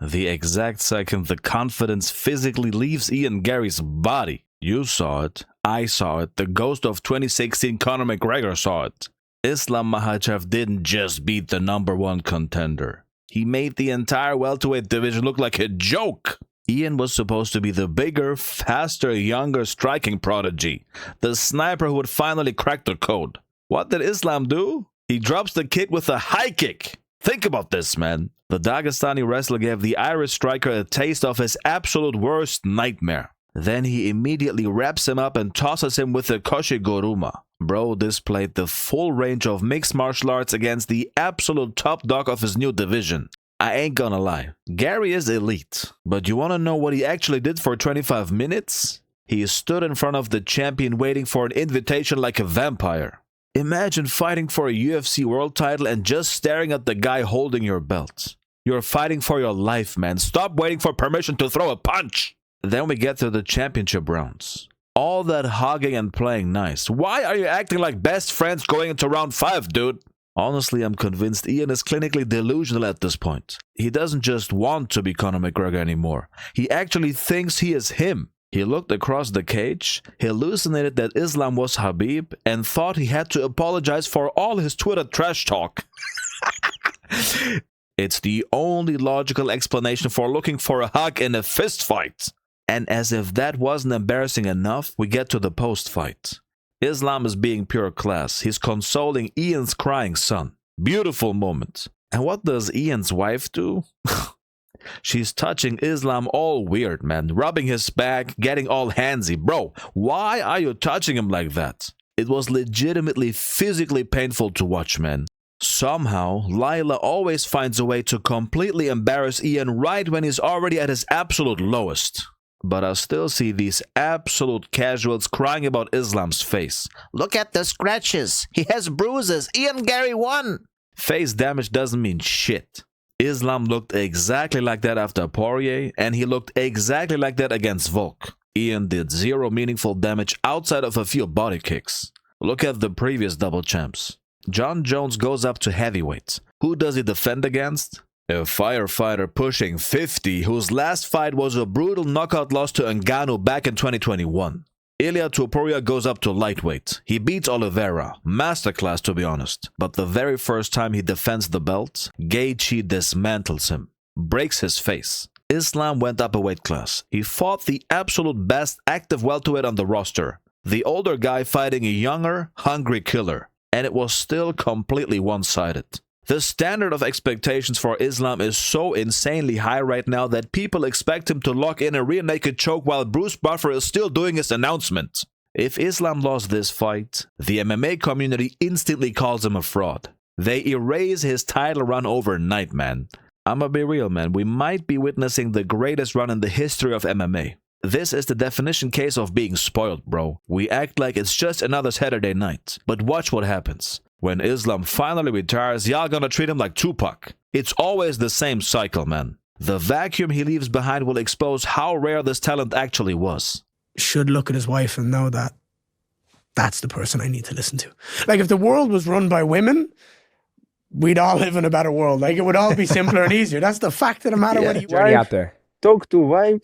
The exact second the confidence physically leaves Ian Garry's body. You saw it, I saw it, the ghost of 2016 Conor McGregor saw it. Islam Makhachev didn't just beat the #1 contender. He made the entire welterweight division look like a joke. Ian was supposed to be the bigger, faster, younger striking prodigy. The sniper who would finally crack the code. What did Islam do? He drops the kid with a high kick. Think about this, man. The Dagestani wrestler gave the Irish striker a taste of his absolute worst nightmare. Then he immediately wraps him up and tosses him with a Koshigoruma. Bro displayed the full range of mixed martial arts against the absolute top dog of his new division. I ain't gonna lie, Garry is elite. But you wanna know what he actually did for 25 minutes? He stood in front of the champion waiting for an invitation like a vampire. Imagine fighting for a UFC world title and just staring at the guy holding your belt. You're fighting for your life, man. Stop waiting for permission to throw a punch. Then we get to the championship rounds. All that hugging and playing nice. Why are you acting like best friends going into round 5, dude? Honestly, I'm convinced Ian is clinically delusional at this point. He doesn't just want to be Conor McGregor anymore. He actually thinks he is him. He looked across the cage, hallucinated that Islam was Khabib, and thought he had to apologize for all his Twitter trash talk. It's the only logical explanation for looking for a hug in a fist fight. And as if that wasn't embarrassing enough, we get to the post-fight. Islam is being pure class. He's consoling Ian's crying son. Beautiful moment. And what does Ian's wife do? She's touching Islam all weird, man. Rubbing his back, getting all handsy. Bro, why are you touching him like that? It was legitimately physically painful to watch, man. Somehow, Lila always finds a way to completely embarrass Ian right when he's already at his absolute lowest. But I still see these absolute casuals crying about Islam's face. Look at the scratches. He has bruises. Ian Garry won. Face damage doesn't mean shit. Islam looked exactly like that after Poirier, and he looked exactly like that against Volk. Ian did zero meaningful damage outside of a few body kicks. Look at the previous double champs. John Jones goes up to heavyweight. Who does he defend against? A firefighter pushing 50, whose last fight was a brutal knockout loss to Ngannou back in 2021. Ilia Topuria goes up to lightweight. He beats Oliveira. Masterclass, to be honest. But the very first time he defends the belt, Gaethje dismantles him. Breaks his face. Islam went up a weight class. He fought the absolute best active welterweight on the roster. The older guy fighting a younger, hungry killer. And it was still completely one-sided. The standard of expectations for Islam is so insanely high right now that people expect him to lock in a rear naked choke while Bruce Buffer is still doing his announcement. If Islam lost this fight, the MMA community instantly calls him a fraud. They erase his title run overnight, man. I'ma be real, man. We might be witnessing the greatest run in the history of MMA. This is the definition case of being spoiled, bro. We act like it's just another Saturday night. But watch what happens. When Islam finally retires, y'all gonna treat him like Tupac. It's always the same cycle, man. The vacuum he leaves behind will expose how rare this talent actually was. Should look at his wife and know that that's the person I need to listen to. Like, if the world was run by women, we'd all live in a better world. Like, it would all be simpler and easier. That's the fact of the matter. Journey out there. Talk to wife,